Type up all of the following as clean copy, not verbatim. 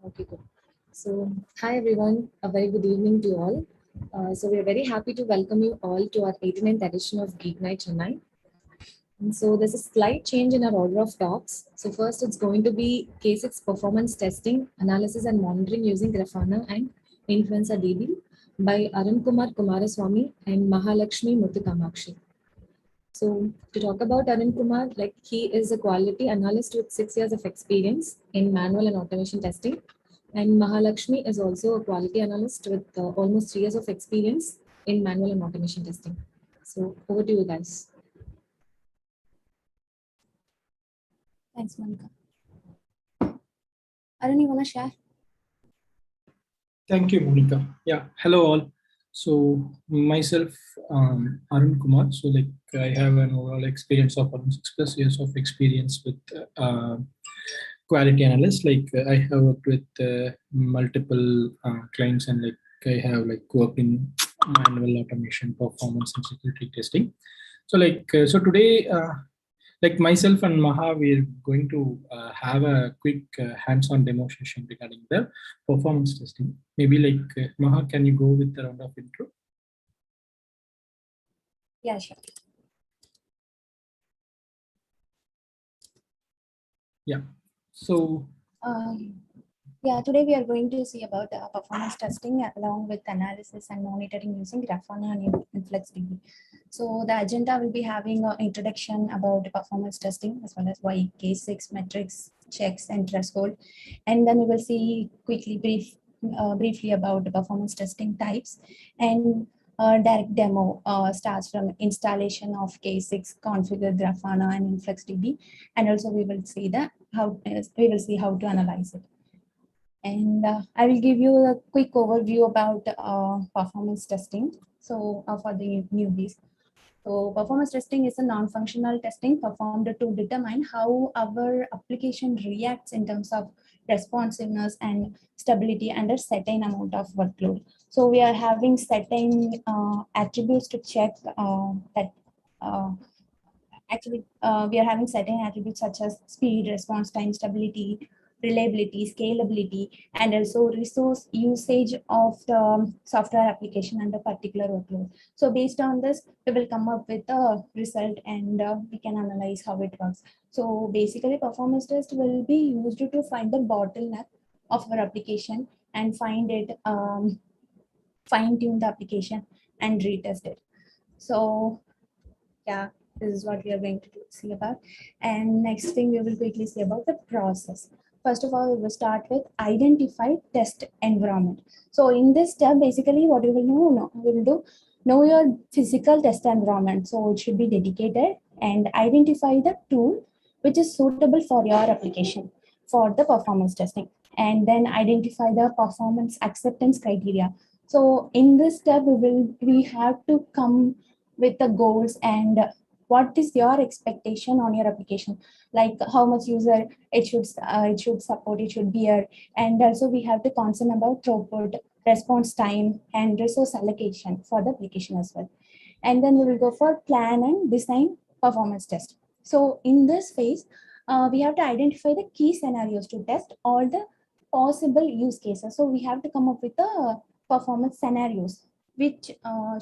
Okay, good. So, hi everyone, a very good evening to all. So, we are very happy to welcome you all to our 89th edition of GeekNight Chennai. And so, there's a slight change in our order of talks. So, first, it's going to be K6 performance testing, analysis, and monitoring using Grafana and InfluxDB by Arun Kumar Kumaraswamy and Mahalakshmi Muthu Kamatchi. So to talk about Arun Kumar, like he is a quality analyst with 6 years of experience in manual and automation testing. And Mahalakshmi is also a quality analyst with almost 3 years of experience in manual and automation testing. So over to you guys. Thanks, Monica. Arun, you want to share? Thank you, Monica. Yeah, hello all. So myself, Arun Kumar. So like I have an overall experience of around 6+ years of experience with quality analyst. Like I have worked with multiple clients, and like I have like worked in manual automation, performance, and security testing. So like so today, like myself and Maha, we're going to have a quick hands-on demonstration regarding the performance testing. Maybe like Maha, can you go with the round of intro? Yeah, sure. Yeah. So yeah, today we are going to see about performance testing along with analysis and monitoring using Grafana and InfluxDB. So the agenda will be having an introduction about performance testing as well as why K6 metrics, checks, and threshold. And then we will see briefly about the performance testing types, and direct demo starts from installation of K6, configure Grafana and InfluxDB, and also we will see how to analyze it. And I will give you a quick overview about performance testing. So for the newbies. So performance testing is a non-functional testing performed to determine how our application reacts in terms of responsiveness and stability under certain amount of workload. So we are having certain attributes to check that we are having certain attributes such as speed, response time, stability, reliability, scalability, and also resource usage of the software application under particular workload. So based on this, we will come up with a result, and we can analyze how it works. So basically, performance test will be used to find the bottleneck of our application and find it, fine-tune the application and retest it. So yeah, this is what we are going to see about. And next thing we will quickly see about the process. First of all, we will start with identify test environment. So in this step, basically what you will know your physical test environment. So it should be dedicated, and identify the tool which is suitable for your application for the performance testing. And then identify the performance acceptance criteria. So in this step, we have to come with the goals and what is your expectation on your application, like how much user it should support, it should bear. And also we have to concern about throughput, response time, and resource allocation for the application as well. And then we will go for plan and design performance test. So in this phase, we have to identify the key scenarios to test all the possible use cases. So we have to come up with the performance scenarios which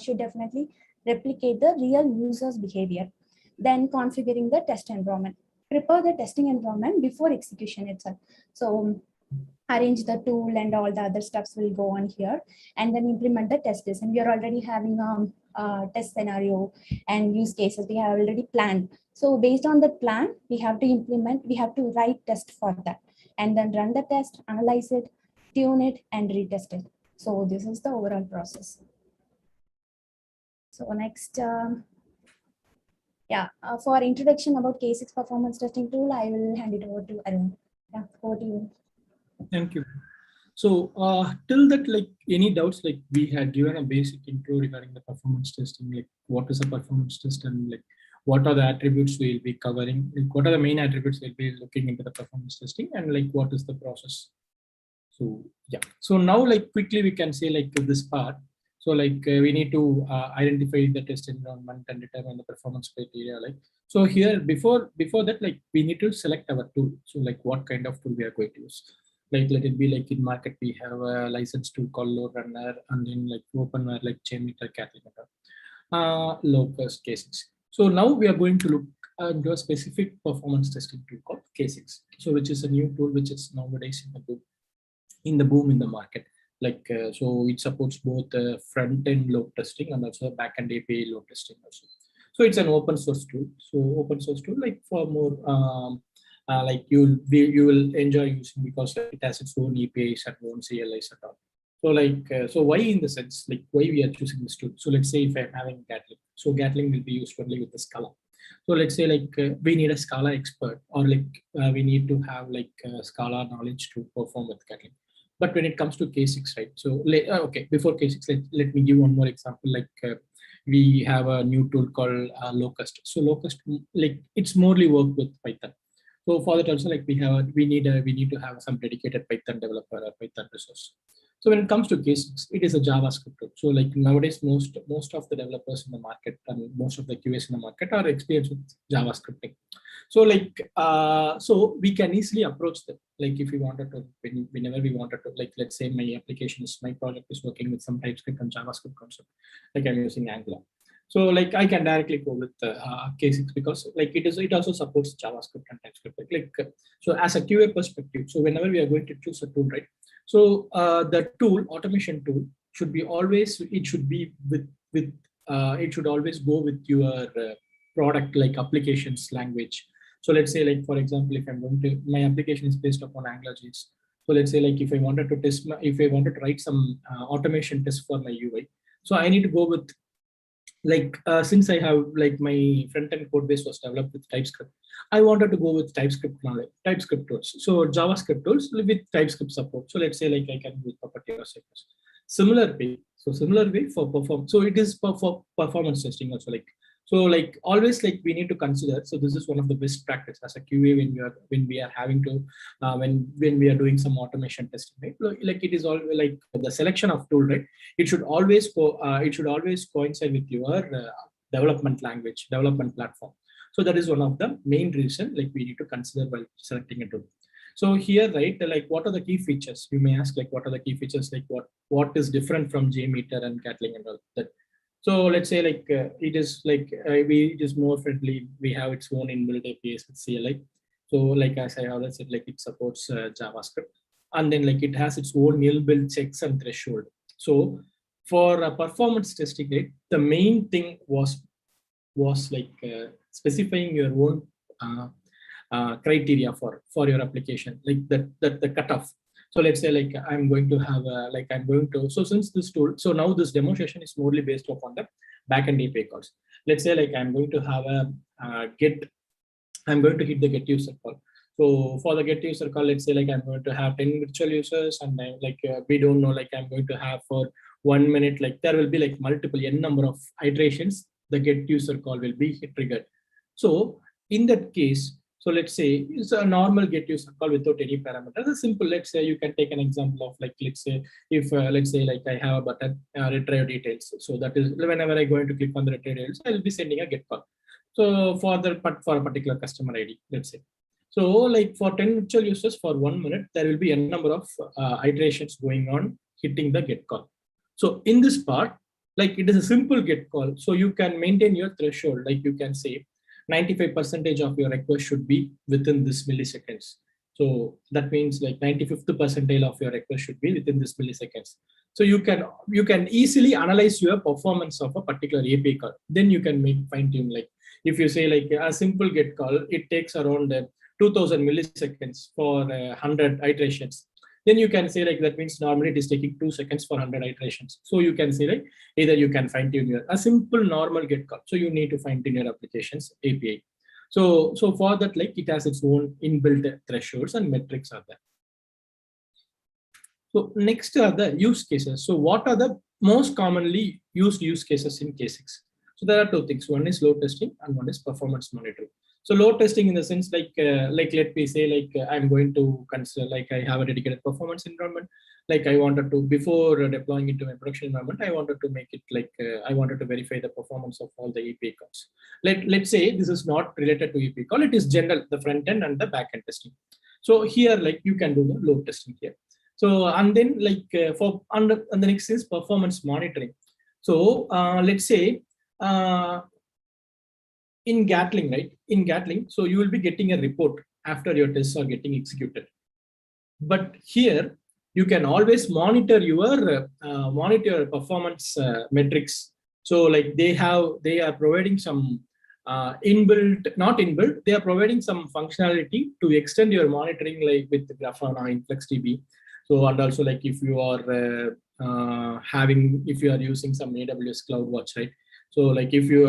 should definitely replicate the real user's behavior. Then configuring the test environment. Prepare the testing environment before execution itself. So arrange the tool and all the other steps will go on here, and then implement the test design. We are already having test scenario and use cases we have already planned. So based on the plan, we have to write test for that, and then run the test, analyze it, tune it, and retest it. So this is the overall process. So next, for introduction about K6 performance testing tool, I will hand it over to Arun. Yeah, over to you. Thank you. So till that, like any doubts, like we had given a basic intro regarding the performance testing, like what is a performance test, and like what are the attributes we'll be covering, like what are the main attributes we'll be looking into the performance testing, and like what is the process. So yeah, so now like quickly we can say like this part. So like we need to identify the test environment and determine the performance criteria. Like so here before that, like we need to select our tool. So like what kind of tool we are going to use. Like let it be like in market we have a license tool called load runner, and then like openware like chain meter, calculator, low cost K6. So now we are going to look into a specific performance testing tool called K6. So which is a new tool which is nowadays in the boom in the market. Like so it supports both front end load testing and also back end API load testing also. So it's an open source tool. So open source tool like for more like you will enjoy using, because like, it has its own APIs and own CLIs and all. So like so why in the sense like why we are choosing this tool? So let's say if I'm having Gatling, so Gatling will be used only with the Scala. So let's say like we need a Scala expert, or like we need to have like Scala knowledge to perform with Gatling. But when it comes to K6, right? So okay, before K6, let me give one more example. Like we have a new tool called Locust. So Locust, like it's morely work with Python. So for that also, like we need to have some dedicated Python developer or Python resource. So when it comes to K6, it is a JavaScript tool. So like nowadays, most of the developers in the market and most of the QAs in the market are experienced with JavaScripting. So like so we can easily approach them. Like if we wanted to, whenever we wanted to, like let's say my project is working with some TypeScript and JavaScript concept, like I'm using Angular. So like I can directly go with K6 because like it also supports JavaScript and TypeScript. So as a QA perspective, so whenever we are going to choose a tool, right? So the tool automation tool should be always, it should be with it should always go with your product like applications language. So let's say like for example, if I'm going to, my application is based upon AngularJS. So let's say like if I wanted to test if I wanted to write some automation test for my UI, so I need to go with like since I have like my front end code base was developed with TypeScript, I wanted to go with TypeScript knowledge, TypeScript tools. So JavaScript tools with TypeScript support. So let's say like I can use property or CSS. Similar way for perform. So it is for performance testing also, like so like always like we need to consider. So this is one of the best practice as a QA when we are having to when we are doing some automation testing, right? Like it is all like the selection of tool, right? It should always coincide with your development language, development platform. So that is one of the main reason like we need to consider while selecting a tool. So here, right, like what are the key features? You may ask like what are the key features, like what is different from JMeter and Gatling and all that. So let's say like it is like it is more friendly. We have its own inbuilt APIs with CLI. So like as I already said, like it supports JavaScript, and then like it has its own inbuilt checks and threshold. So for performance testing, right, the main thing was like specifying your own criteria for your application, like the cutoff. So let's say like I'm going to have so since this tool, so now this demonstration is morely based upon the backend API calls. Let's say like I'm going to have I'm going to hit the get user call. So for the get user call, let's say like I'm going to have 10 virtual users, and then like we don't know, like I'm going to have for 1 minute, like there will be like multiple n number of iterations the get user call will be triggered. So in that case, so let's say it's a normal get user call without any parameters. It's simple. Let's say you can take an example of like, let's say if let's say like I have a button retrieve details. So that is whenever I going to click on the retrieve details, I will be sending a get call. So for a particular customer ID, let's say. So like for 10 virtual users for 1 minute, there will be a number of iterations going on hitting the get call. So in this part, like it is a simple get call. So you can maintain your threshold. Like you can say 95% of your request should be within this milliseconds. So that means like 95th percentile of your request should be within this milliseconds. So you can easily analyze your performance of a particular API call. Then you can make fine tune. Like if you say like a simple get call, it takes around 2000 milliseconds for 100 iterations. Then you can say like that means normally it is taking 2 seconds for 100 iterations. So you can say like either you can fine tune a simple normal get call. So you need to fine tune your application's API. So for that, like it has its own inbuilt thresholds and metrics are there. So next are the use cases. So what are the most commonly used use cases in K6? So there are two things. One is load testing and one is performance monitoring. So load testing in the sense like let me say like I'm going to consider like I have a dedicated performance environment. Like I wanted to, before deploying into my production environment, I wanted to make it like I wanted to verify the performance of all the API calls. Let's say this is not related to API call. It is general, the front end and the back end testing. So here, like you can do the load testing here. So, and then like and the next is performance monitoring. So let's say in Gatling, right? In Gatling, so you will be getting a report after your tests are getting executed. But here, you can always monitor your performance metrics. So like they are providing some not inbuilt, they are providing some functionality to extend your monitoring, like with Grafana, InfluxDB. So, and also like if you are if you are using some AWS CloudWatch, right? So like if you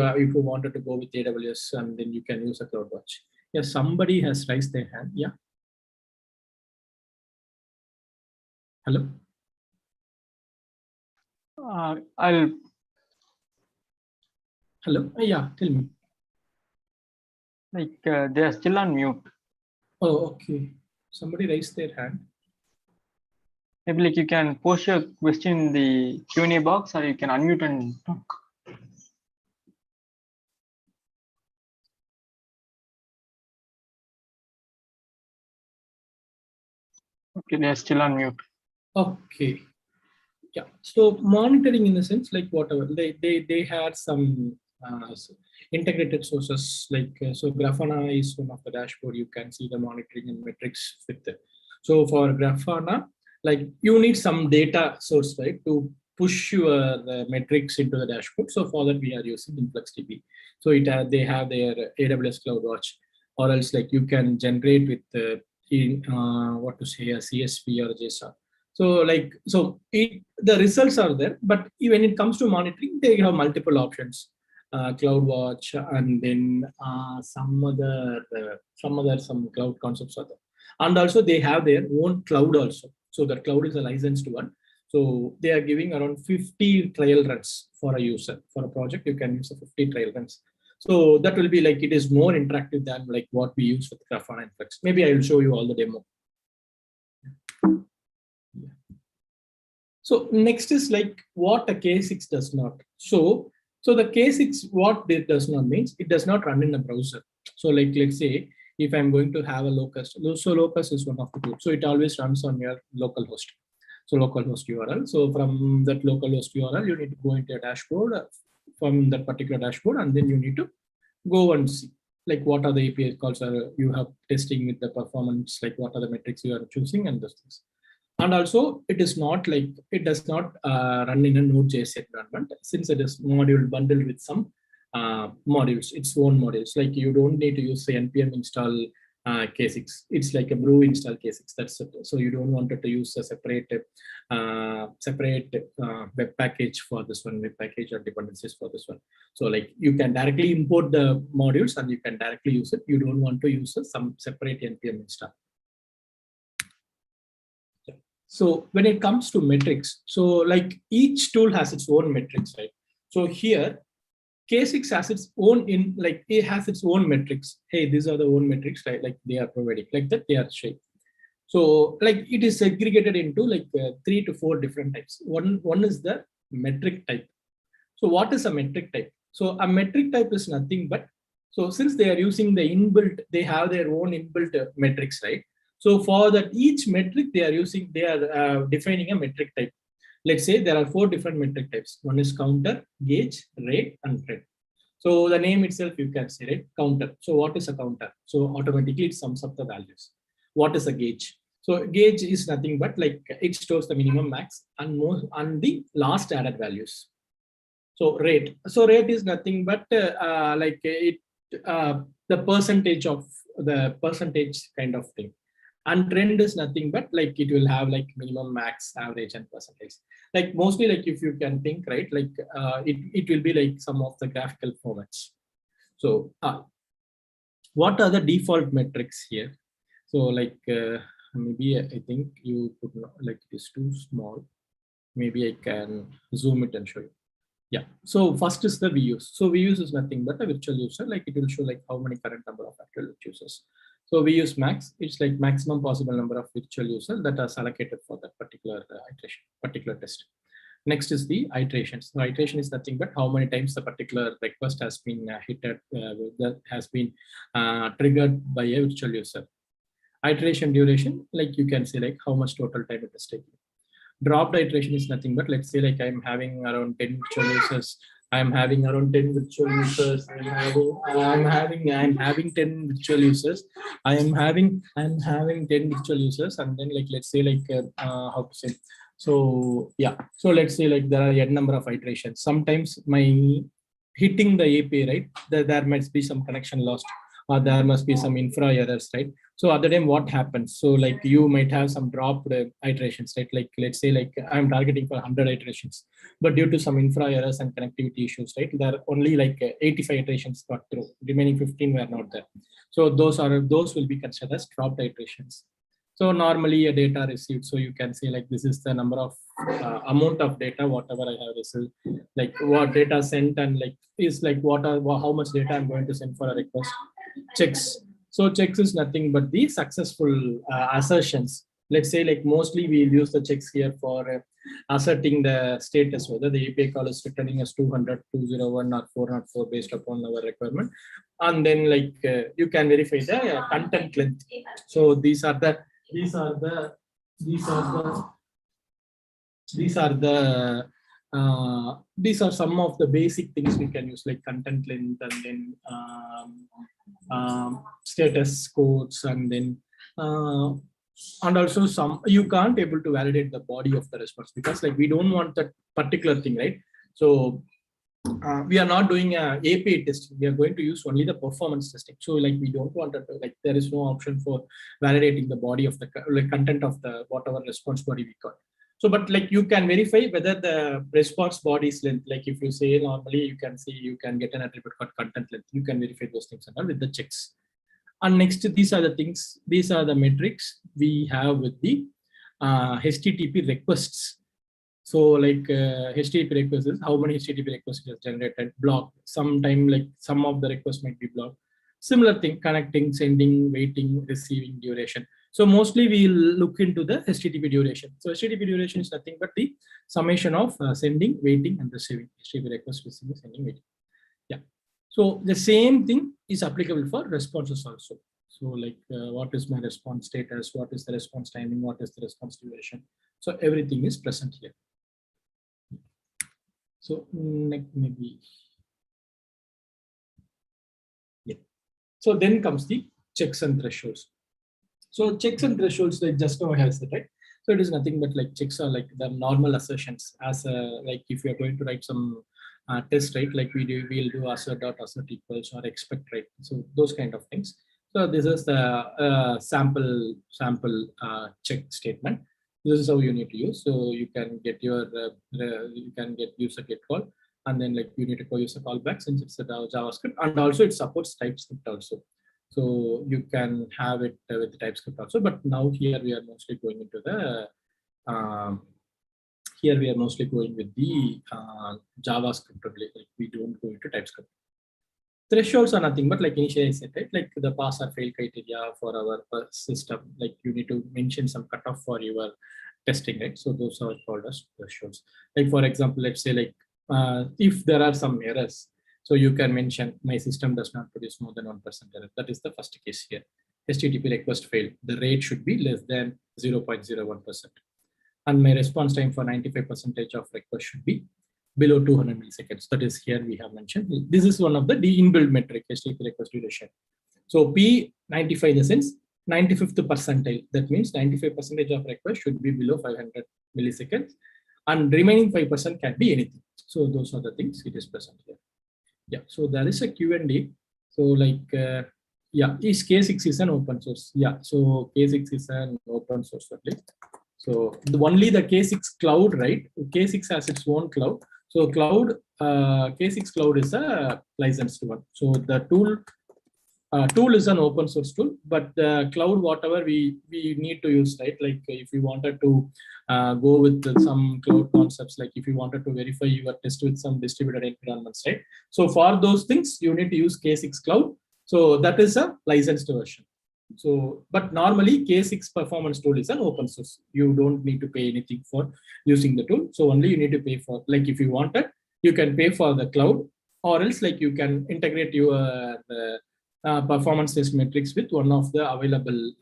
wanted to go with AWS, and then you can use a CloudWatch. Yeah, somebody has raised their hand. Yeah. Hello. I'll. Hello. Yeah, tell me. Like they are still on mute. Oh, okay. Somebody raised their hand. Maybe like you can post your question in the Q&A box, or you can unmute and talk. Okay, they are still on mute. Okay. Yeah. So monitoring in the sense like whatever they had some integrated sources like so Grafana is one of the dashboard. You can see the monitoring and metrics with it. So for Grafana, like you need some data source, right, to push your metrics into the dashboard. So for that we are using InfluxDB. So they have their AWS CloudWatch, or else like you can generate with what to say, a CSV or JSON. So like the results are there, but when it comes to monitoring, they have multiple options. CloudWatch, and then some cloud concepts are there, and also they have their own cloud also. So the cloud is a licensed one. So they are giving around 50 trial runs for a user. For a project, you can use a 50 trial runs. So that will be like, it is more interactive than like what we use with Grafana and Flex. Maybe I will show you all the demo. So next is like what a K6 does not. So the K6, what it does not means, it does not run in a browser. So like, let's say if I'm going to have a locust, so locust is one of the tools. So it always runs on your local host. So localhost URL. So from that localhost URL, you need to go into a dashboard from that particular dashboard, and then you need to go and see like what are the API calls are you have testing with the performance, like what are the metrics you are choosing and those things. And also it is not like, it does not run in a Node.js environment, since it is module bundled with some modules, its own modules. Like you don't need to use the npm install K6. It's like a brew install K6. That's it. So you don't want to use a separate web package for this one, web package or dependencies for this one. So like you can directly import the modules and you can directly use it. You don't want to use some separate npm install. So when it comes to metrics, so like each tool has its own metrics, right? So here K6 has its own it has its own metrics. Hey, these are the own metrics, right? Like they are providing like that, they are shaped. So like it is segregated into like 3 to 4 different types. One is the metric type. So what is a metric type? So a metric type is nothing but, so since they are using the inbuilt, they have their own inbuilt metrics, right? So for that each metric they are defining a metric type. Let's say there are 4 different metric types. One is counter, gauge, rate, and trend. So the name itself you can say, right? Counter. So what is a counter? So automatically it sums up the values. What is a gauge? So gauge is nothing but like it stores the minimum, max, and the last added values. So rate. So rate is nothing but the percentage of the percentage kind of thing. And trend is nothing but like it will have like minimum, max, average, and percentage. Like mostly like if you can think, right, like it will be like some of the graphical formats. So what are the default metrics here? So like maybe I think you could not, like it is too small. Maybe I can zoom it and show you. Yeah. So first is the views. So views is nothing but a virtual user. Like it will show like how many current number of actual users. So we use max. It's like maximum possible number of virtual users that are allocated for that particular iteration, particular test. Next is the iterations. So iteration is nothing but how many times the particular request has been that has been triggered by a virtual user. Iteration duration, like you can say like how much total time it is taking. Dropped iteration is nothing but, let's say like I'm having around 10 virtual users. I'm having around 10 virtual users. I'm having 10 virtual users. I'm having 10 virtual users, and then like let's say like how to say. So yeah, so let's say like there are n number of iterations. Sometimes my hitting the API, right? There might be some connection lost, or there must be some infra errors, right? So other time what happens? So like you might have some dropped iterations, right? Like let's say like I'm targeting for 100 iterations, but due to some infra errors and connectivity issues, right? There are only like 85 iterations got through. Remaining 15 were not there. So those will be considered as dropped iterations. So normally a data received. So you can say like this is the number of amount of data whatever I have received, like what data sent, and like is like how much data I'm going to send for a request. Checks. So checks is nothing but the successful assertions. Let's say like mostly we'll use the checks here for asserting the status, whether the API call is returning as 200, 201 or 404 based upon our requirement. And then like you can verify the content length. So these are the these are some of the basic things we can use, like content length, and then status codes, and then and also some you can't able to validate the body of the response, because like we don't want that particular thing, right? So we are not doing a API testing. We are going to use only the performance testing. So like we don't want to, like there is no option for validating the body of the content of the whatever response body we got. So but like you can verify whether the response body's length, like if you say normally you can see you can get an attribute called content length. You can verify those things and all with the checks. And next, these are the things, these are the metrics we have with the HTTP requests. So like HTTP requests is how many HTTP requests is generated, blocked. Sometime like some of the requests might be blocked. Similar thing, connecting, sending, waiting, receiving, duration. So mostly we'll look into the HTTP duration. So HTTP duration is nothing but the summation of sending, waiting, and receiving. HTTP request, receiving, sending, waiting. Yeah. So the same thing is applicable for responses also. So like what is my response status? What is the response timing? What is the response duration? So everything is present here. So maybe, yeah. So then comes the checks and thresholds. So checks and thresholds, like just now I have said, right? So it is nothing but like checks are like the normal assertions, as like if you are going to write some test, right? Like we'll do assert equals or expect, right? So those kind of things. So this is the sample check statement. This is how you need to use. So you can get your you can get user get call, and then like you need to call user callback since it's a JavaScript, and also it supports TypeScript also. So you can have it with TypeScript also. But now here we are mostly going into the here we are mostly going with the JavaScript only. Like we don't go into TypeScript. Thresholds are nothing but like initially I said, right? Like the pass or fail criteria for our system. Like you need to mention some cutoff for your testing, right? So those are called as thresholds. Like for example, let's say like if there are some errors, so you can mention my system does not produce more than 1% error. That is the first case here. HTTP request failed. The rate should be less than 0.01%. And my response time for 95% of requests should be below 200 milliseconds. That is here we have mentioned. This is one of the inbuilt metric, HTTP request duration. So P95 in the sense 95th percentile. That means 95% of requests should be below 500 milliseconds, and remaining 5% can be anything. So those are the things it is present here. Yeah. So there is a Q&A. So like yeah, is K6 is an open source? Yeah. So K6 is an open source only. So only the K6 cloud, right? K6 has its own cloud. So cloud, K6 cloud is a licensed one. So the tool is an open source tool, but the cloud, whatever we need to use, right? Like if you wanted to go with some cloud concepts, like if you wanted to verify your test with some distributed environments, right? So for those things, you need to use K6 cloud. So that is a licensed version. So, but normally K6 performance tool is an open source. You don't need to pay anything for using the tool. So only you need to pay for, like if you wanted, you can pay for the cloud, or else like you can integrate your performance test metrics with one of the available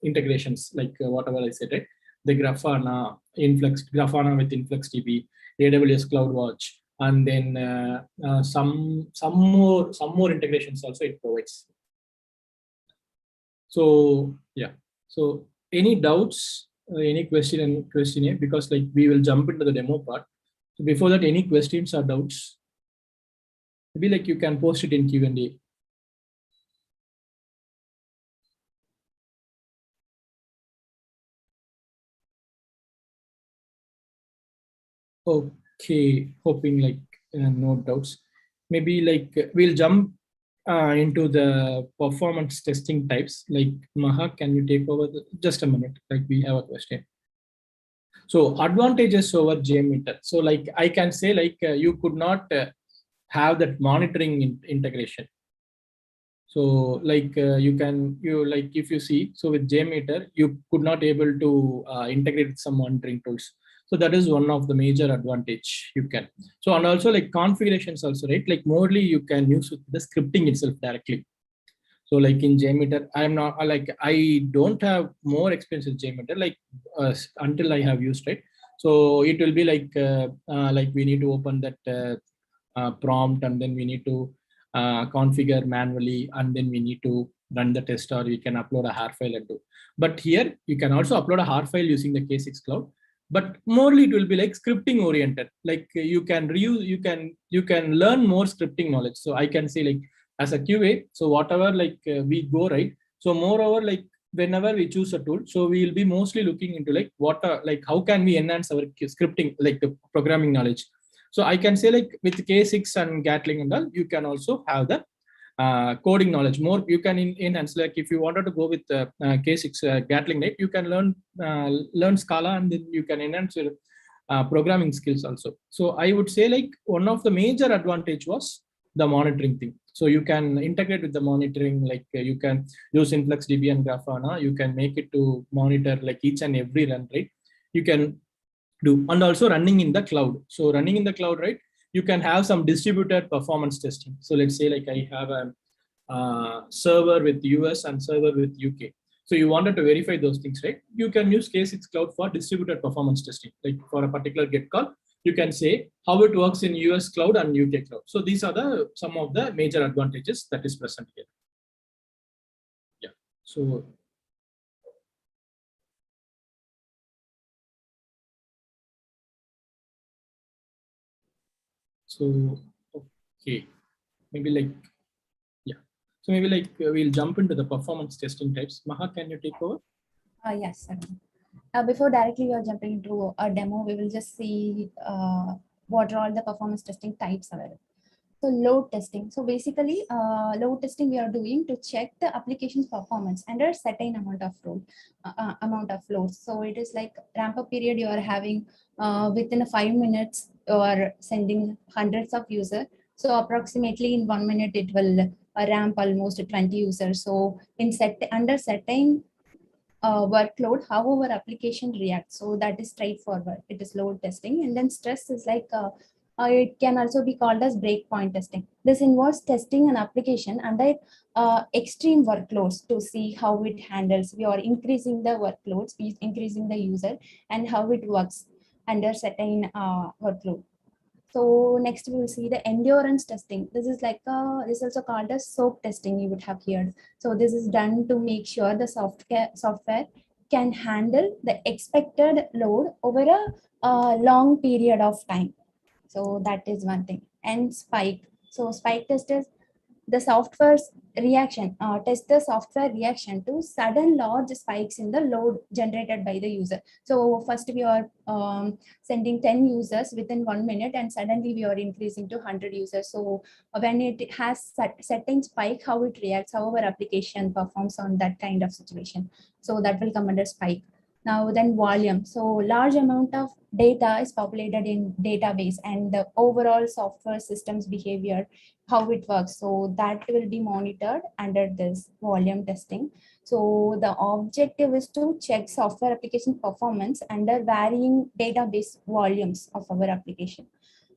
integrations, like whatever I said, right? The Grafana with InfluxDB, AWS CloudWatch, and then some more integrations also it provides. So yeah. So any doubts, any question here, because like we will jump into the demo part. So before that, any questions or doubts? Maybe like you can post it in Q&A. Okay, hoping like no doubts. Maybe like we'll jump into the performance testing types. Like Maha, can you take over? Just a minute, like we have a question. So advantages over JMeter. So like I can say like you could not have that monitoring integration. So like like if you see, so with JMeter, you could not able to integrate with some monitoring tools. So that is one of the major advantage you can. So and also like configurations also, right? Like morely you can use with the scripting itself directly. So like in JMeter, I'm not like I don't have more experience with JMeter like until I have used it. So it will be like we need to open that prompt and then we need to configure manually and then we need to run the test, or we can upload a har file and do. But here you can also upload a har file using the K6 Cloud. But morely it will be like scripting oriented. Like you can reuse, you can learn more scripting knowledge. So I can say like as a QA, so whatever like we go right. So moreover, like whenever we choose a tool, so we will be mostly looking into like like how can we enhance our scripting, like the programming knowledge. So I can say like with K6 and Gatling and all, you can also have the coding knowledge more. You can enhance, like if you wanted to go with K6 Gatling, right, you can learn Scala and then you can enhance your programming skills also. So I would say like one of the major advantage was the monitoring thing. So you can integrate with the monitoring, like you can use InfluxDB and Grafana. You can make it to monitor like each and every run, right? You can do, and also running in the cloud. So running in the cloud, right? You can have some distributed performance testing. So let's say like I have a server with US and server with UK. So you wanted to verify those things, right? You can use K6 Cloud for distributed performance testing. Like for a particular get call, you can say how it works in US cloud and UK cloud. So these are some of the major advantages that is present here. Yeah. So okay, maybe like so maybe like we'll jump into the performance testing types. Maha, can you take over? Yes, certainly. Before directly we are jumping into a demo, we will just see what are all the performance testing types available. So load testing. So basically, load testing we are doing to check the application's performance under a certain amount of loads. So it is like ramp up period you are having within 5 minutes you are sending hundreds of users. So approximately in 1 minute it will ramp almost 20 users. So under certain workload, how our application reacts. So that is straightforward. It is load testing. And then stress is like it can also be called as breakpoint testing. This involves testing an application under extreme workloads to see how it handles. We are increasing the workloads, increasing the user, and how it works under certain workload. So next we will see the endurance testing. This is like this is also called as soap testing, you would have heard. So this is done to make sure the software can handle the expected load over a long period of time. So that is one thing. And spike. So spike test is the software's reaction, test the software reaction to sudden large spikes in the load generated by the user. So first we are sending 10 users within 1 minute and suddenly we are increasing to 100 users. So when it has setting spike, how it reacts, how our application performs on that kind of situation. So that will come under spike. Now then volume. So large amount of data is populated in database and the overall software systems behavior, how it works. So that will be monitored under this volume testing. So the objective is to check software application performance under varying database volumes of our application.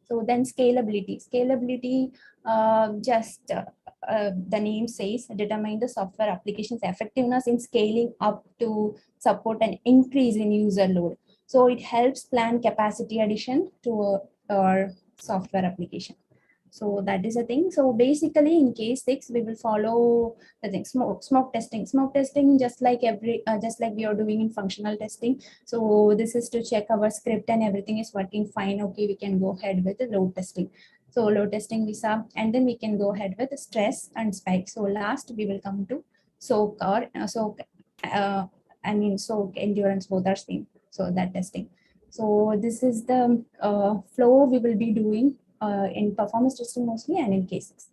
So then scalability. Scalability, the name says, determine the software application's effectiveness in scaling up to support an increase in user load. So it helps plan capacity addition to our software application. So that is a thing. So basically in case 6, we will follow the thing, smoke testing. Smoke testing, just like we are doing in functional testing. So this is to check our script and everything is working fine. Okay, we can go ahead with the load testing. So load testing visa, and then we can go ahead with the stress and spike. So last we will come to soak or soak. Soak endurance, both are same. So that testing. So this is the flow we will be doing in performance testing mostly and in cases.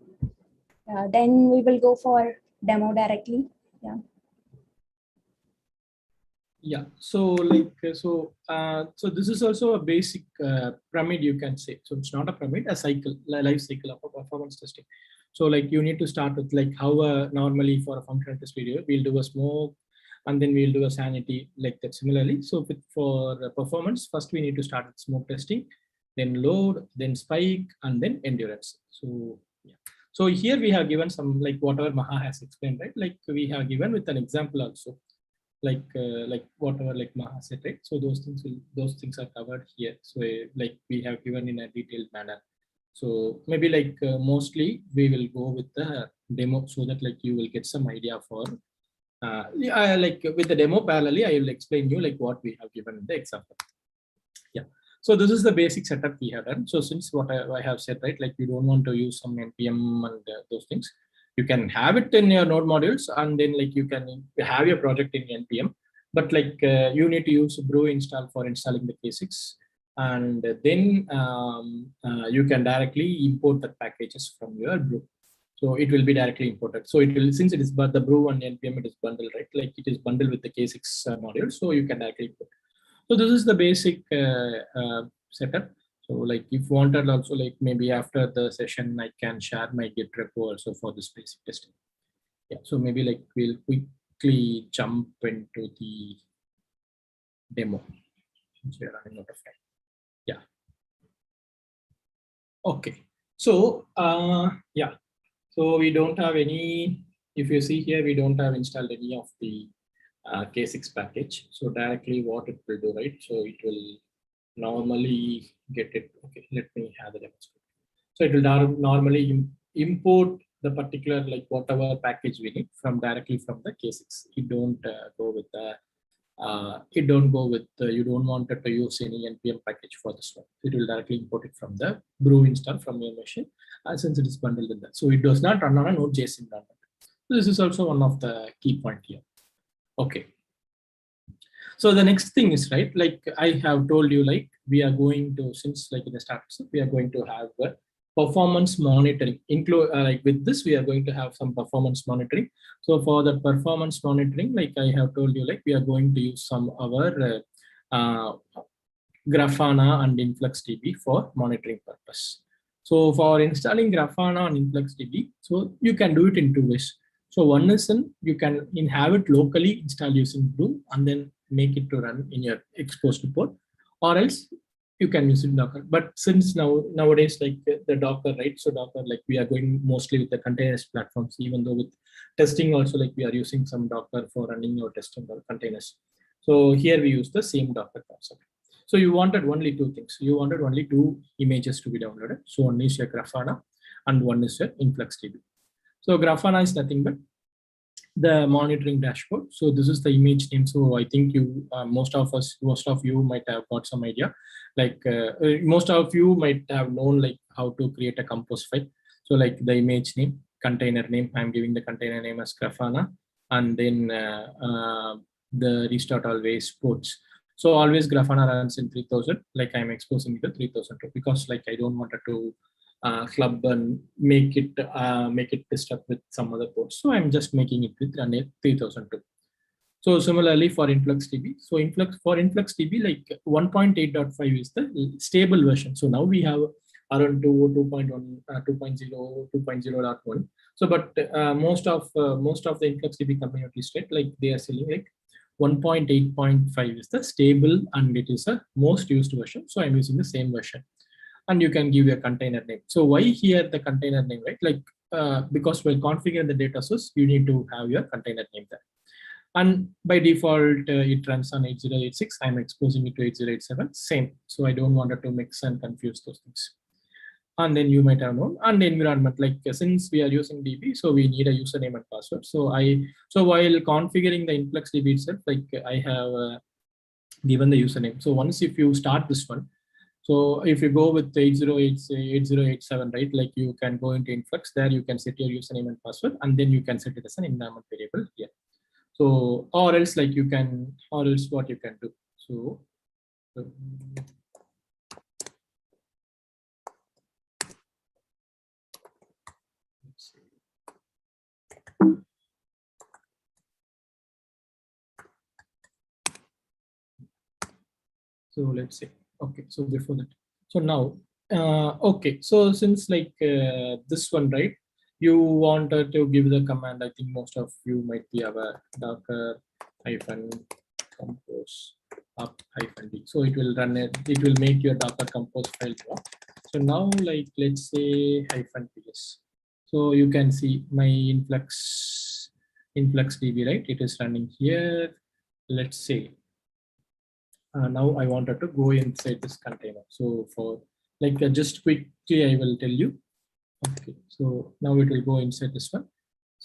Then we will go for demo directly. Yeah. Yeah. So so this is also a basic pyramid, you can say. So it's not a pyramid, a cycle, life cycle of a performance testing. So like you need to start with like how normally for a functional test video, we'll do a smoke and then we'll do a sanity like that. Similarly, so for performance, first we need to start with smoke testing, then load, then spike, and then endurance. So yeah. So here we have given some like whatever Maha has explained, right? Like we have given with an example also, like whatever like Maha said, right? So those things are covered here. So like we have given in a detailed manner. So maybe like mostly we will go with the demo so that like you will get some idea for like with the demo parallelly, I will explain you like what we have given in the example. Yeah. So this is the basic setup we have done. So since what I have said, right, like you don't want to use some npm and those things, you can have it in your node modules, and then like you can have your project in npm, but like you need to use brew install for installing the k6, and then you can directly import the packages from your brew. So it will be directly imported. So it will, since it is, but the brew and npm, it is bundled, right? Like it is bundled with the k6 module, so you can directly import. So this is the basic setup. So like if wanted also, like maybe after the session, I can share my Git repo also for this basic testing. Yeah. So maybe like we'll quickly jump into the demo since we are running out of time. Yeah. Okay. So yeah. So we don't have any, if you see here, we don't have installed any of the K6 package. So directly what it will do, right? So it will normally get it. Okay, let me have the demonstration. So it will normally import the particular like whatever package we need from directly from the K6. You don't go with the you don't want it to use any npm package for this one. It will directly import it from the brew install from your machine, since it is bundled in that. So it does not run on a Node.js environment. So this is also one of the key point here. Okay. So the next thing is, right, like I have told you, like we are going to, since like in the start, we are going to have performance monitoring. Like with this, we are going to have some performance monitoring. So for the performance monitoring, like I have told you, like we are going to use some our Grafana and InfluxDB for monitoring purpose. So for installing Grafana and InfluxDB, so you can do it in two ways. So one is you can have it locally install using brew and then make it to run in your exposed report, or else you can use it Docker. But since nowadays like the Docker, right? So Docker, like we are going mostly with the containers platforms, even though with testing also like we are using some Docker for running our testing or containers. So here we use the same Docker concept. So you wanted only two things. You wanted only two images to be downloaded. So one is your Grafana and one is your InfluxDB. So Grafana is nothing but the monitoring dashboard. So this is the image name. So I think you, most of you might have got some idea. Like most of you might have known like how to create a compose file. So like the image name, container name, I'm giving the container name as Grafana, and then the restart always ports. So always Grafana runs in 3000. Like I'm exposing it to 3002 because like I don't want it to club and make it disrupt with some other ports. So I'm just making it with 3002. So similarly for InfluxDB, so for InfluxDB, like 1.8.5 is the stable version. So now we have around 2.1, 2.0, 2.0.1. So but most of the InfluxDB community state, like they are selling like 1.8.5 is the stable and it is the most used version. So I'm using the same version. And you can give your container name. So why here the container name, right? Like because while configuring the data source, you need to have your container name there. And by default, it runs on 8086. I'm exposing it to 8087, same. So I don't want to mix and confuse those things. And then you might have known, and the environment, like since we are using DB, so we need a username and password. So while configuring the InfluxDB itself, like I have given the username. So once if you start this one, so if you go with 8087, right, like you can go into Influx, there you can set your username and password, and then you can set it as an environment variable here. So, or else like you can, or else what you can do. So let's see. So let's say, okay, so before that, so now, okay, so since like this one, right, you wanted to give the command, I think most of you might be aware, docker -compose up -d. So it will run it, it will make your docker compose file drop. So now like, let's say -ps. So you can see my InfluxDB, right? It is running here. Let's say, now I wanted to go inside this container. So for like just quickly, I will tell you. Okay, so now it will go inside this one.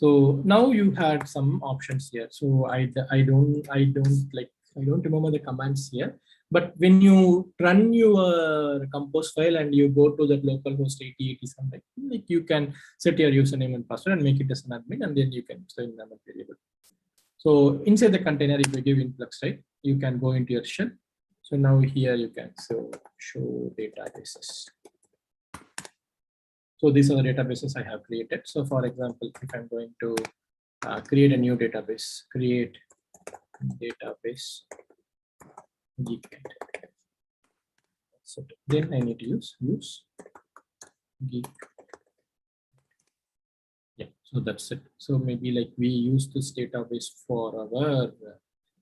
So now you had some options here. So I don't remember the commands here. But when you run your compose file and you go to that localhost 8087, like you can set your username and password and make it as an admin, and then you can use the environment variable. So inside the container, if you give influx, right, you can go into your shell. So now here you can show databases. So these are the databases I have created. So for example, if I'm going to create a new database, create database GeekNight. So then I need to use Geek. Yeah, so that's it. So maybe like we use this database for our,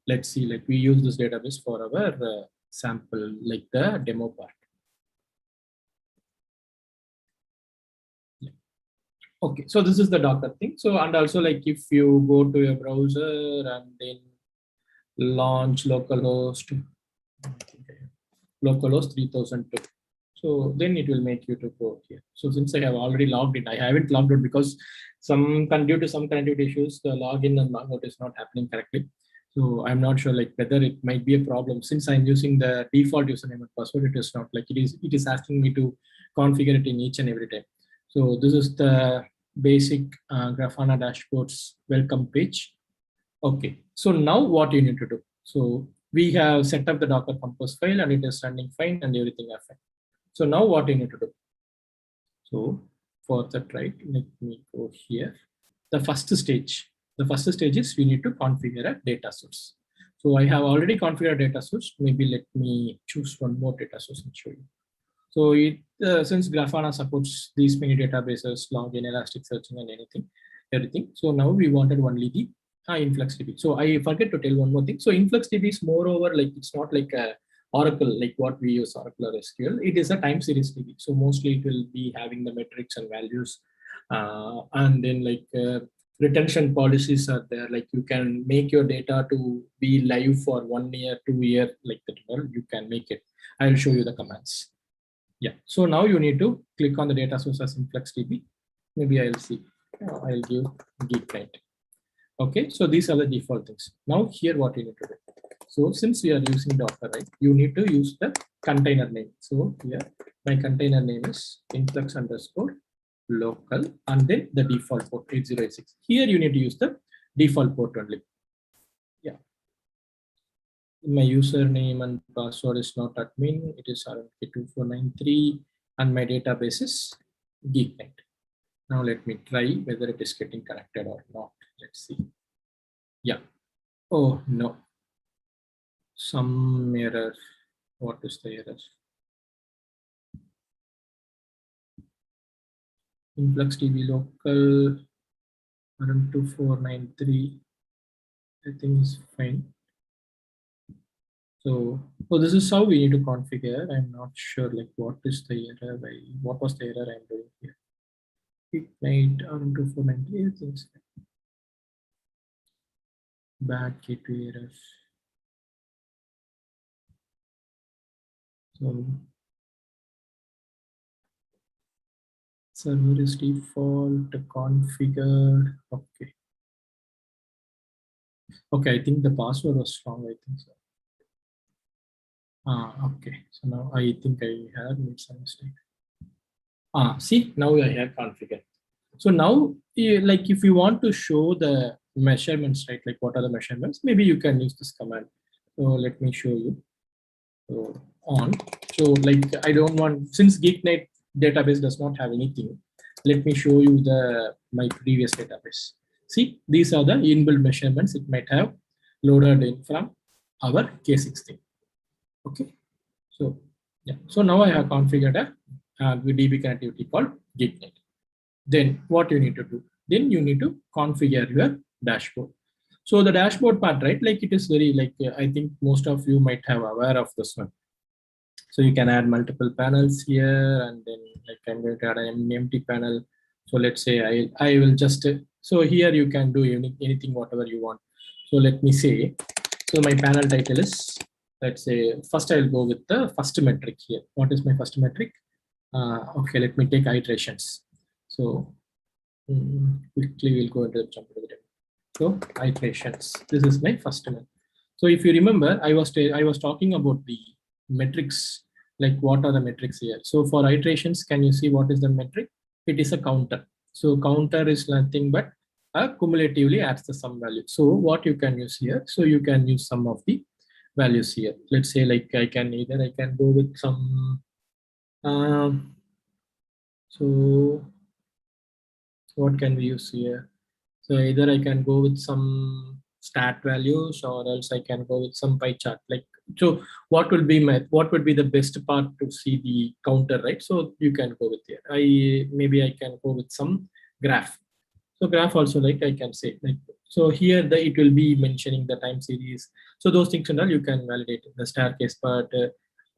let's see, like we use this database for our sample, like the demo part. Yeah. Okay, so this is the Docker thing. So, and also like if you go to your browser and then launch localhost 3002. So then it will make you to go here. So since I have already logged in, I haven't logged out because due to some connectivity issues, the login and logout is not happening correctly. So I'm not sure like whether it might be a problem. Since I'm using the default username and password, it is not like it is asking me to configure it in each and every time. So this is the basic Grafana dashboards welcome page. Okay, so now what you need to do? So we have set up the Docker compose file and it is running fine and everything is fine. So now what you need to do? So for that, right, let me go here. The first stage is we need to configure a data source. So I have already configured a data source. Maybe let me choose one more data source and show you. So it since Grafana supports these many databases, login, Elasticsearch, and everything. So now we wanted only the InfluxDB. So I forget to tell one more thing. So InfluxDB is moreover like it's not like a Oracle, like what we use Oracle or SQL. It is a time series DB. So mostly it will be having the metrics and values, and then like retention policies are there. Like you can make your data to be live for 1 year, 2 year, like that. You can make it. I will show you the commands. Yeah. So now you need to click on the data source as InfluxDB. Maybe I'll see. I'll give GeekNight. Okay, so these are the default things. Now here what you need to do. So since we are using Docker, right, you need to use the container name. So here my container name is influx_local and then the default port 8086. Here you need to use the default port only. Yeah. My username and password is not admin. It is RMK2493 and my database is GeekNight. Now let me try whether it is getting connected or not. Let's see. Yeah. Oh no. Some error. What is the error? InfluxDB local RM2493. I think is fine. So this is how we need to configure. I'm not sure like what is the error. What was the error I'm doing here? GeekNight on to for mental things. Bad gateway errors. So server is default configured. Okay. Okay, I think the password was wrong. I think so. Okay. So now I think I have made some mistake. See, now I have configured. So now, like if you want to show the measurements, right? Like what are the measurements? Maybe you can use this command. So let me show you. So on. So like I don't want, since GeekNight database does not have anything, let me show you my previous database. See, these are the inbuilt measurements it might have loaded in from our K16. Okay. So yeah. So now I have configured a DB connectivity called GeekNight. Then what you need to do? Then you need to configure your dashboard. So the dashboard part, right? Like it is very like I think most of you might have aware of this one. So you can add multiple panels here, and then like I'm going to add an empty panel. So let's say I will just so here you can do anything whatever you want. So let me say, so my panel title is, let's say first I'll go with the first metric here. What is my first metric? Okay, let me take iterations. So quickly we'll go into the jump into the demo. So iterations. This is my first one. So if you remember, I was talking about the metrics, like what are the metrics here. So for iterations, can you see what is the metric? It is a counter. So counter is nothing but cumulatively adds the sum value. So what you can use here? So you can use some of the values here. Let's say like I can go with some. So what can we use here? So either I can go with some stat values, or else I can go with some pie chart. Like, so what would be the best part to see the counter, right? So you can go with here. Maybe I can go with some graph. So graph also, like I can say, like, so here it will be mentioning the time series. So those things and all you can validate the staircase part,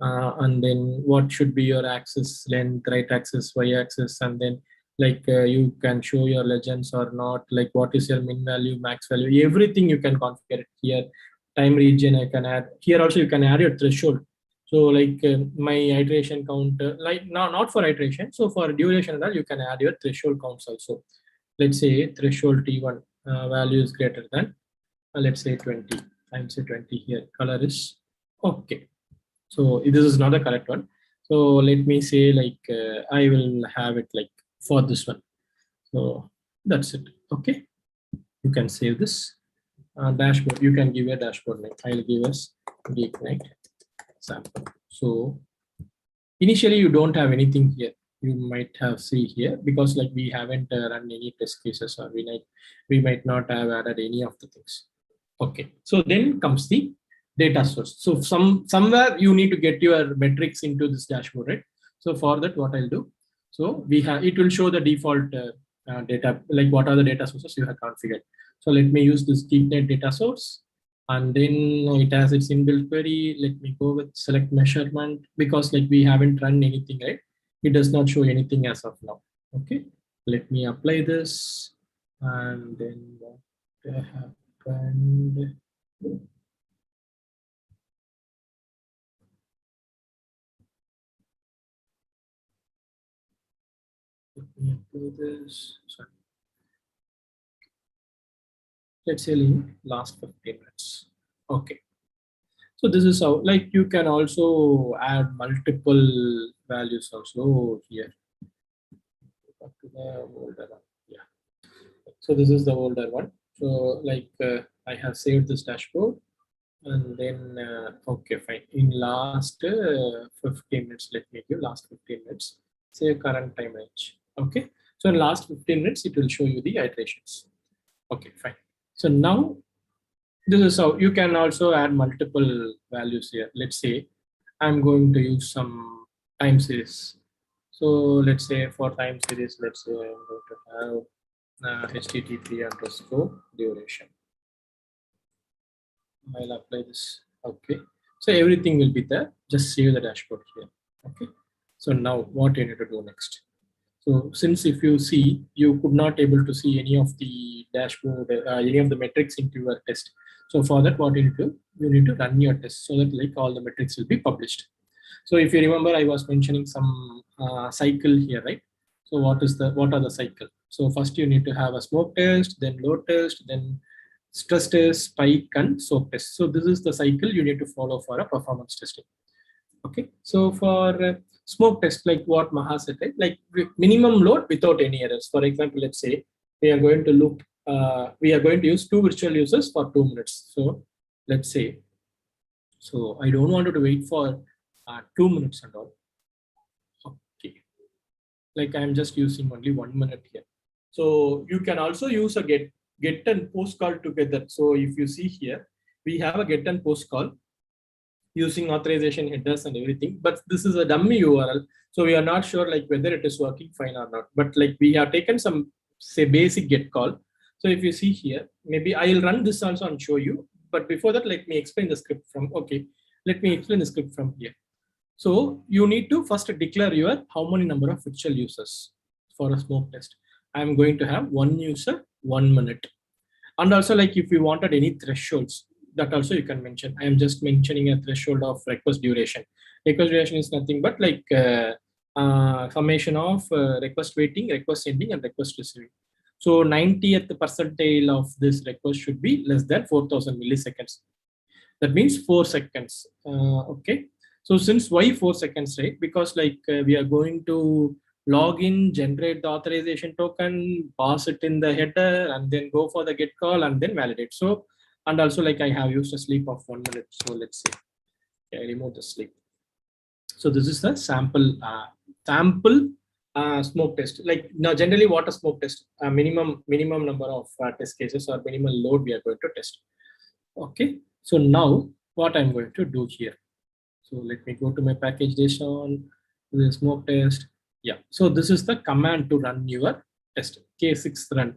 and then what should be your axis length, right axis, y axis, and then like you can show your legends or not, like what is your min value, max value, everything you can configure it here. Time region I can add here. Also you can add your threshold. So like my iteration count, like not for iteration, so for duration and all you can add your threshold counts also. Let's say threshold T1 value is greater than let's say 20. I'm say 20 here. Color is okay. So this is not the correct one. So let me say like I will have it like for this one. So that's it. Okay. You can save this dashboard. You can give a dashboard name. I'll give us GeekNight sample. So initially you don't have anything here. You might have see here because like we haven't run any test cases, or we might not have added any of the things. Okay. So then comes the data source. So somewhere you need to get your metrics into this dashboard, right? So for that, what I'll do, so it will show the default data, like what are the data sources you have configured. So let me use this GeekNight data source, and then it has its inbuilt query. Let me go with select measurement because like we haven't run anything, right? It does not show anything as of now. Okay. Let me apply this, and then what happened? Let me apply this. Sorry. Let's say in last 15 minutes. Okay. So this is how, like you can also add multiple values also here. Back to the older one. Yeah. So this is the older one. So like I have saved this dashboard, and then okay, fine. In last 15 minutes, let me give last 15 minutes. Say current time range. Okay. So in last 15 minutes, it will show you the iterations. Okay, fine. So now this is how you can also add multiple values here. Let's say I'm going to use some time series. So let's say for time series, let's say I'm going to have HTTP underscore duration. I'll apply this. Okay. So everything will be there. Just save the dashboard here. Okay. So now what you need to do next? So since if you see, you could not able to see any of the dashboard, any of the metrics into your test. So for that, what you need to run your test so that like all the metrics will be published. So if you remember, I was mentioning some cycle here, right? So what are the cycle? So first you need to have a smoke test, then load test, then stress test, spike, and soak test. So this is the cycle you need to follow for a performance testing. Okay, so for smoke test, like what Maha said, right? Like minimum load without any errors. For example, let's say we are going to look, we are going to use 2 virtual users for 2 minutes. So let's say, so I don't want to wait for 2 minutes and all. Okay, like I'm just using only 1 minute here. So you can also use a get and post call together. So if you see here, we have a get and post call using authorization headers and everything, but this is a dummy URL. So we are not sure like whether it is working fine or not, but like we have taken some say basic get call. So if you see here, maybe I'll run this also and show you, but before that, let me explain the script from, okay, let me explain the script from here. So you need to first declare your how many number of virtual users for a smoke test. I'm going to have 1 user, 1 minute. And also like if you wanted any thresholds, that also you can mention. I am just mentioning a threshold of request duration. Request duration is nothing but like summation of request waiting, request sending, and request receiving. So 90th percentile of this request should be less than 4,000 milliseconds. That means 4 seconds. Okay. So since why 4 seconds, right? Because like we are going to log in, generate the authorization token, pass it in the header, and then go for the get call and then validate. So, and also like I have used a sleep of 1 minute. So let's say I remove the sleep. So this is the sample smoke test. Like now generally what a smoke test, minimum number of test cases or minimal load we are going to test. Okay. So now what I'm going to do here. So let me go to my package.json, the smoke test. Yeah. So this is the command to run your test, K6 run.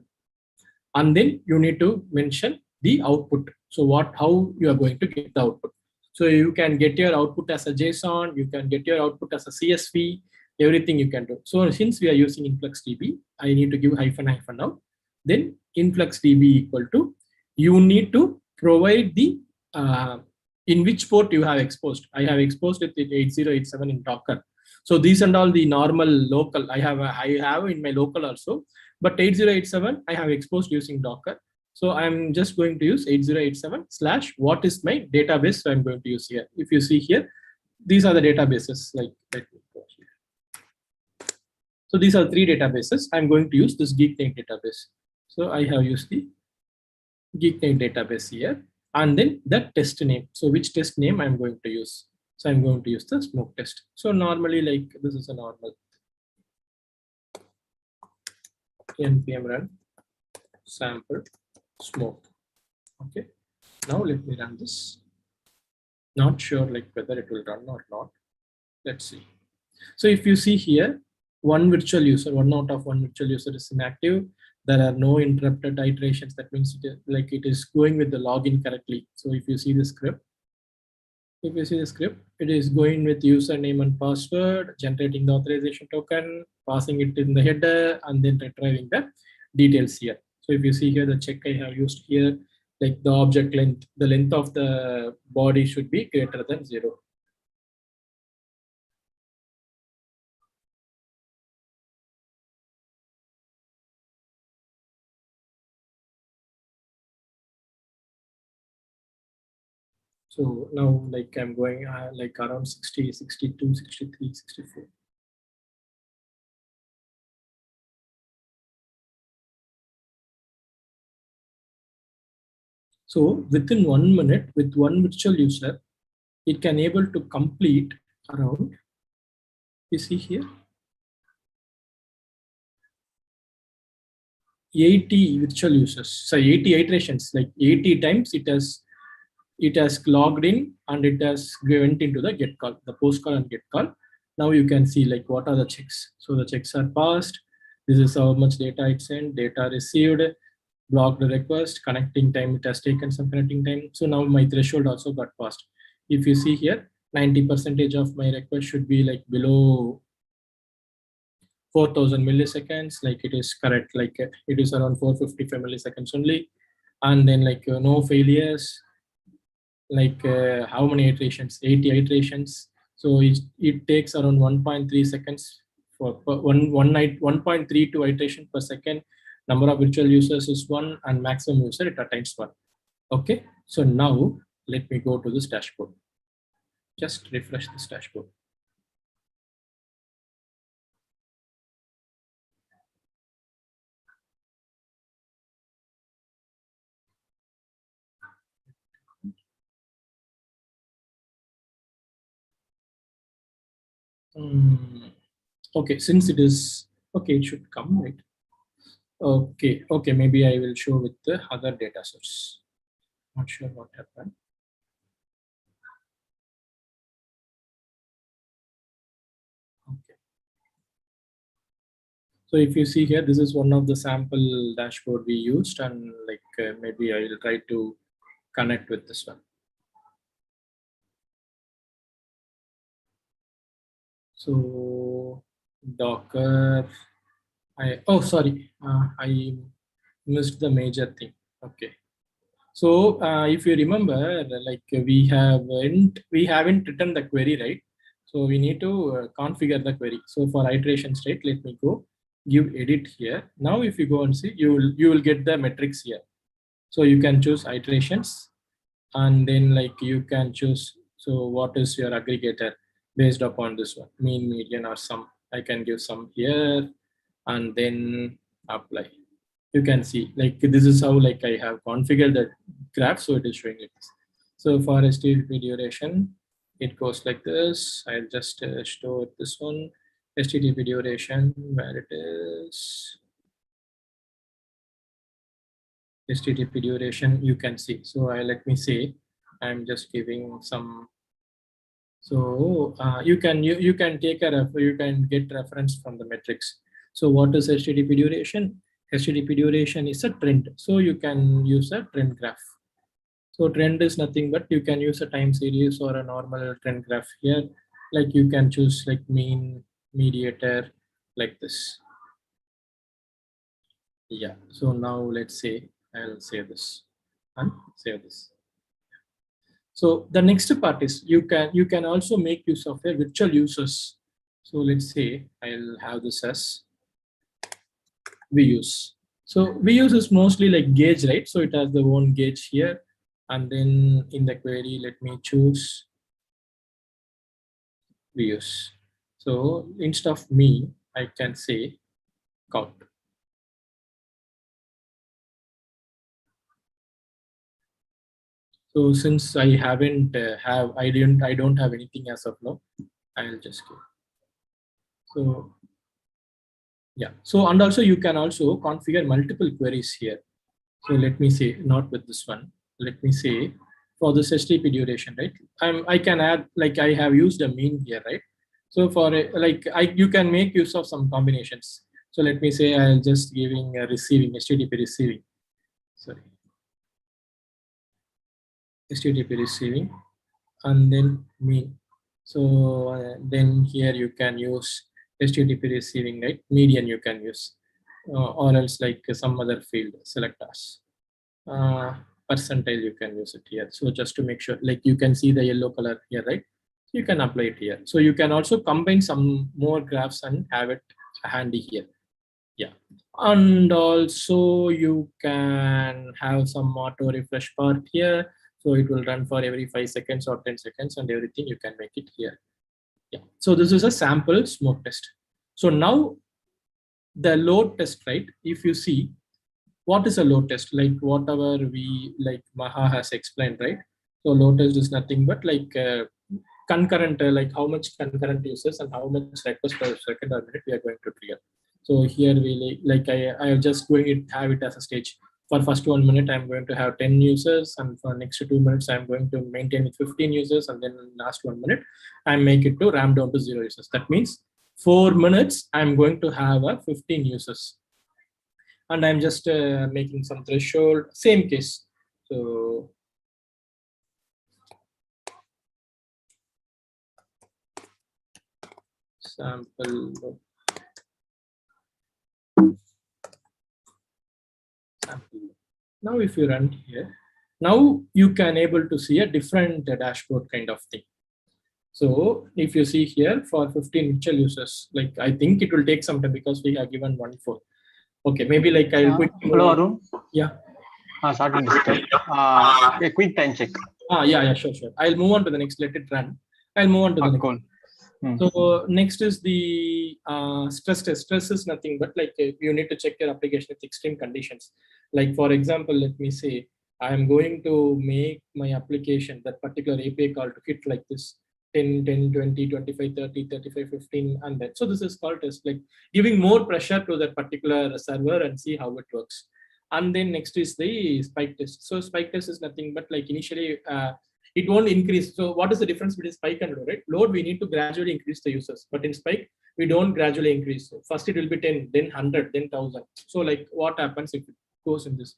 And then you need to mention the output. So how you are going to get the output. So you can get your output as a JSON, you can get your output as a CSV, everything you can do. So since we are using InfluxDB, I need to give hyphen now. Then InfluxDB equal to, you need to provide the in which port you have exposed. I have exposed it in 8087 in Docker. So these and all the normal local I have in my local also, but 8087 I have exposed using Docker. So I'm just going to use 8087 / what is my database. So I'm going to use here. If you see here, these are the databases. Like let me go here. So these are 3 databases. I'm going to use this GeekNight database. So I have used the GeekNight database here, and then the test name. So which test name I'm going to use? So I'm going to use the smoke test. So normally like this is a normal npm run sample smoke. Okay. Now let me run this. Not sure like whether it will run or not. Let's see. So if you see here, 1 virtual user, 1 out of 1 virtual user is inactive. There are no interrupted iterations. That means it is going with the login correctly. So if you see the script, it is going with username and password, generating the authorization token, passing it in the header, and then retrieving the details here. So if you see here, the check I have used here, like the object length, the length of the body should be greater than 0. So now like I'm going like around 60, 62, 63, 64. So within 1 minute with 1 virtual user, it can able to complete around, you see here, 80 virtual users. So 80 iterations, like 80 times it has logged in and it has went into the get call, the post call and get call. Now you can see like what are the checks. So the checks are passed. This is how much data it sent, data received, blocked the request, connecting time, it has taken some connecting time. So now my threshold also got passed. If you see here, 90% of my request should be like below 4000 milliseconds, like it is correct, like it is around 455 milliseconds only. And then like no failures, like how many iterations, 80 iterations. So it takes around 1.3 seconds for one night, 1.32 iteration per second. Number of virtual users is 1 and maximum user it attains 1. Okay, so now let me go to this dashboard. Just refresh this dashboard. Okay, since it is okay, it should come right. Okay, maybe I will show with the other data source. Not sure what happened. Okay. So if you see here, this is one of the sample dashboard we used, and like maybe I will try to connect with this one. So Docker, sorry, I missed the major thing. Okay. So if you remember, like we haven't written the query, right? So we need to configure the query. So for iteration state, let me go give edit here. Now if you go and see, you will get the metrics here. So you can choose iterations, and then like you can choose. So what is your aggregator based upon this one, mean, median, or sum? I can give sum here, and then apply. You can see like this is how like I have configured the graph, so it is showing like this. So for HTTP duration, it goes like this. I'll just store this one, HTTP duration, where it is. HTTP duration, you can see. So let me say, I'm just giving some. So you can take you can get reference from the metrics. So what is HTTP duration? HTTP duration is a trend. So you can use a trend graph. So trend is nothing but you can use a time series or a normal trend graph here. Like you can choose like mean, mediator, like this. Yeah. So now let's say I'll save this and save this. So the next part is you can also make use of a virtual users. So let's say I'll have this as views. So views is mostly like gauge, right? So it has the own gauge here. And then in the query, let me choose views. So instead of me, I can say count. So since I haven't I don't have anything as of now, I'll just go. So yeah. So and also you can also configure multiple queries here. So let me say not with this one. Let me say for this HTTP duration, right? I can add like I have used a mean here, right? So for you can make use of some combinations. So let me say I'll just giving a receiving HTTP receiving. Sorry. HTTP receiving and then mean. So then here you can use HTTP receiving, right? Median you can use, or else like some other field select as percentile you can use it here. So just to make sure, like you can see the yellow color here, right? You can apply it here. So you can also combine some more graphs and have it handy here. Yeah, and also you can have some auto refresh part here. So it will run for every 5 seconds or 10 seconds and everything you can make it here. Yeah, so this is a sample smoke test. So now the load test, right? If you see, what is a load test? Like whatever we like Maha has explained, right? So load test is nothing but like concurrent, like how much concurrent users and how much request per second or minute we are going to trigger. So here we like I am just going to have it as a stage. For first 1 minute, I'm going to have 10 users, and for next 2 minutes, I'm going to maintain with 15 users, and then last 1 minute, I make it to ramp down to 0 users. That means 4 minutes, I'm going to have a 15 users, and I'm just making some threshold. Same case. So sample Now if you run here, now you can able to see a different dashboard kind of thing. So if you see here for 15 virtual users, like I think it will take some time because we have given 1/4. Okay, maybe like I'll quickly. Hello, Arun. Yeah. Sorry to disturb. A quick time check. Yeah, sure. I'll move on to the next. Let it run. I'll move on to the next. Cool. So next is the stress test. Stress is nothing but like you need to check your application with extreme conditions. Like for example, let me say I am going to make my application, that particular API call to hit like this 10, 10, 20, 25, 30, 35, 15, and then. So this is called test, like giving more pressure to that particular server and see how it works. And then next is the spike test. So spike test is nothing but like initially it won't increase. So what is the difference between spike and load, right? Load, we need to gradually increase the users, but in spike, we don't gradually increase. So first it will be 10, then 100, then 1000. So like what happens if it goes in this?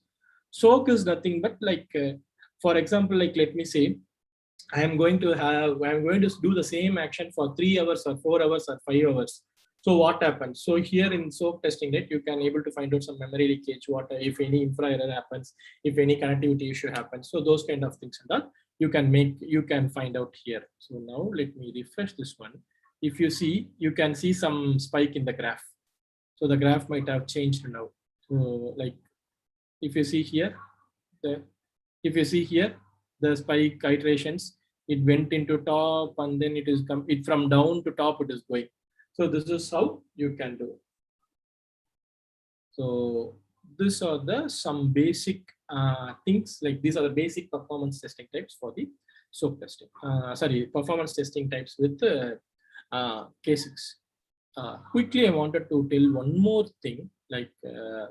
Soak is nothing but like, for example, like let me say, I'm going to do the same action for 3 hours or 4 hours or 5 hours. So what happens? So here in soak testing, right, you can able to find out some memory leakage, what if any infra error happens, if any connectivity issue happens. So those kind of things and that you can find out here. So now let me refresh this one. If you see, you can see some spike in the graph. So the graph might have changed now. So like if you see here, the spike iterations, it went into top and then it from down to top it is going. So this is how you can do it. So these are some basic things, like these are the basic performance testing types for the SOAP testing. Performance testing types with K6. Quickly, I wanted to tell one more thing. Like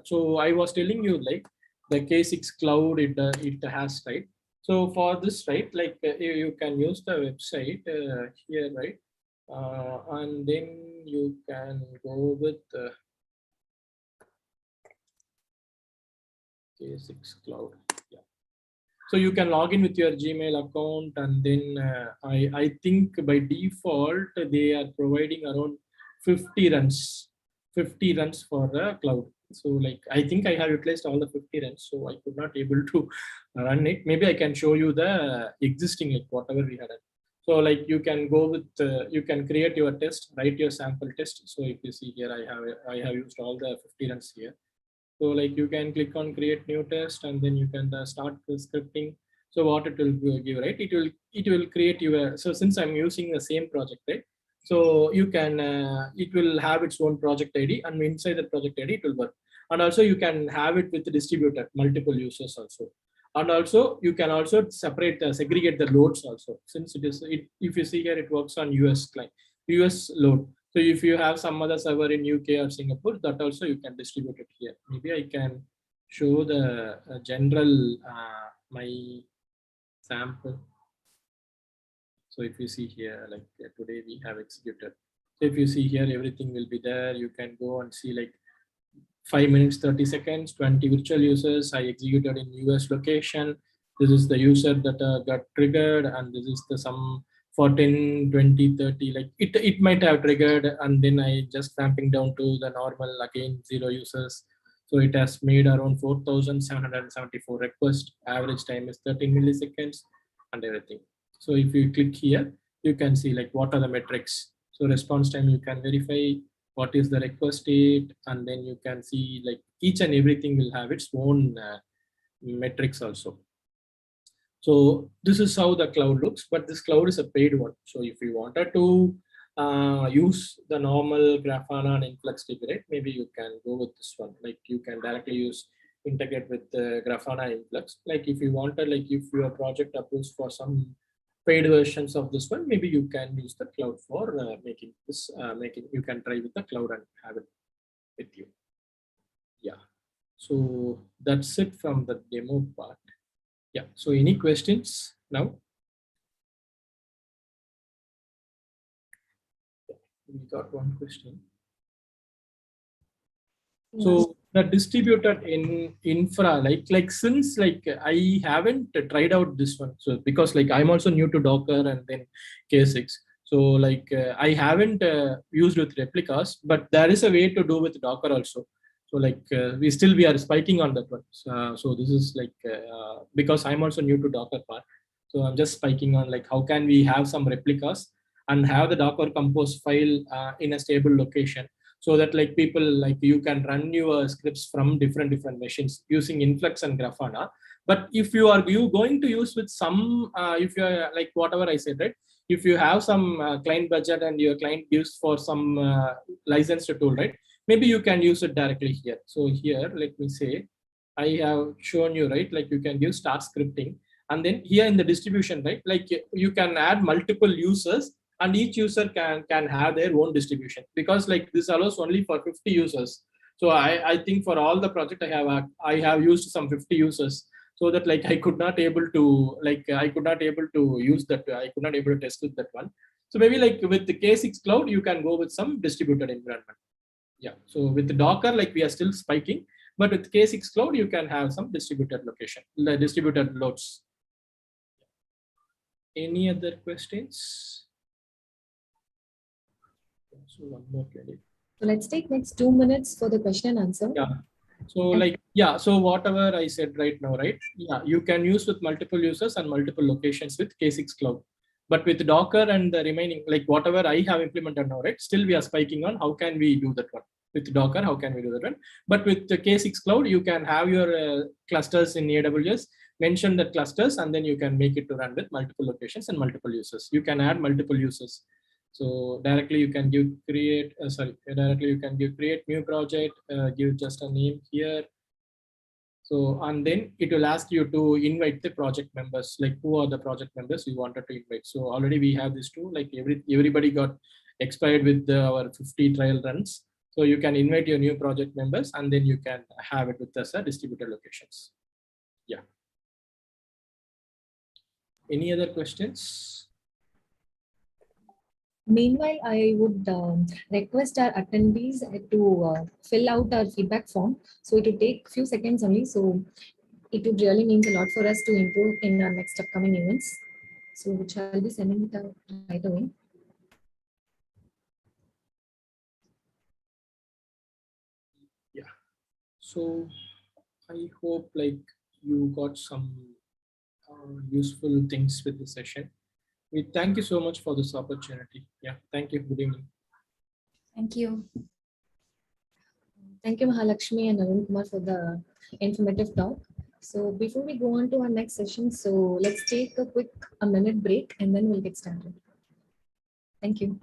so, I was telling you like the K6 cloud it has, right. So for this, right, like you can use the website here, right, and then you can go with K6 cloud. Yeah. So you can log in with your Gmail account, and then I think by default they are providing around 50 runs for the cloud. So like I think I have utilized all the 50 runs, so I could not able to run it. Maybe I can show you the existing, like whatever we had. So like you can go with you can create your test, write your sample test. So if you see here, I have used all the 50 runs here. So like you can click on create new test, and then you can start the scripting. So what it will give, right? It will create your. So since I'm using the same project, right? So you can it will have its own project ID, and inside the project ID it will work. And also you can have it with the distributor, multiple users also. And also you can also segregate the loads also. Since if you see here, it works on US client, US load. So if you have some other server in UK or Singapore, that also you can distribute it here. Maybe I can show the general my sample. So if you see here, like today we have executed. So if you see here, everything will be there. You can go and see like 5 minutes, 30 seconds, 20 virtual users. I executed in US location. This is the user that got triggered, and this is the sum for 10, 20, 30. Like it might have triggered, and then I just ramping down to the normal again, 0 users. So it has made around 4,774 requests. Average time is 13 milliseconds and everything. So if you click here, you can see like what are the metrics. So response time, you can verify what is the request state, and then you can see like each and everything will have its own metrics also. So this is how the cloud looks, but this cloud is a paid one. So if you wanted to use the normal Grafana and InfluxDB, right, maybe you can go with this one. Like you can directly integrate with Grafana Influx. Like if you wanted, like if your project approves for some paid versions of this one, maybe you can use the cloud for making this. You can try with the cloud and have it with you. Yeah. So that's it from the demo part. Yeah. So any questions now? We got one question. So the distributed in infra, like since like I haven't tried out this one. So because like I'm also new to Docker and then K6. So like I haven't used with replicas, but there is a way to do with Docker also. So like we are spiking on that one. So this is like because I'm also new to Docker part. So I'm just spiking on like how can we have some replicas and have the Docker compose file in a stable location, so that like people like you can run your scripts from different machines using Influx and Grafana. But if you going to use with some if you are like whatever I said, right? If you have some client budget and your client gives for some licensed tool, right? Maybe you can use it directly here. So here, let me say, I have shown you, right? Like you can use start scripting, and then here in the distribution, right? Like you can add multiple users, and each user can have their own distribution, because like this allows only for 50 users. So I think for all the project I have used some 50 users, so that like I could not able to use that. I could not able to test with that one. So maybe like with the K6 cloud, you can go with some distributed environment. Yeah. So with the Docker, like we are still spiking, but with K6 cloud, you can have some distributed location, distributed loads. Any other questions? So one more credit. So let's take next 2 minutes for the question and answer. Yeah. So like, yeah, so whatever I said right now, right? Yeah, you can use with multiple users and multiple locations with K6 cloud. But with Docker and the remaining, like whatever I have implemented now, right? Still we are spiking on how can we do that one. With Docker, how can we do that one? But with the K6 cloud, you can have your clusters in AWS, mention the clusters, and then you can make it to run with multiple locations and multiple users. You can add multiple users. So directly you can create new project, give just a name here. So, and then it will ask you to invite the project members, like who are the project members you wanted to invite. So already we have this too, like everybody got expired with our 50 trial runs. So you can invite your new project members, and then you can have it with us at distributed locations. Yeah. Any other questions? Meanwhile, I would request our attendees to fill out our feedback form. So it will take a few seconds only. So it would really mean a lot for us to improve in our next upcoming events. So which I'll be sending it out right away. Yeah. So I hope like you got some useful things with the session. We thank you so much for this opportunity. Yeah, thank you. Good evening. Thank you. Thank you, Mahalakshmi and Arun Kumar, for the informative talk. So before we go on to our next session, so let's take a quick minute break and then we'll get started. Thank you.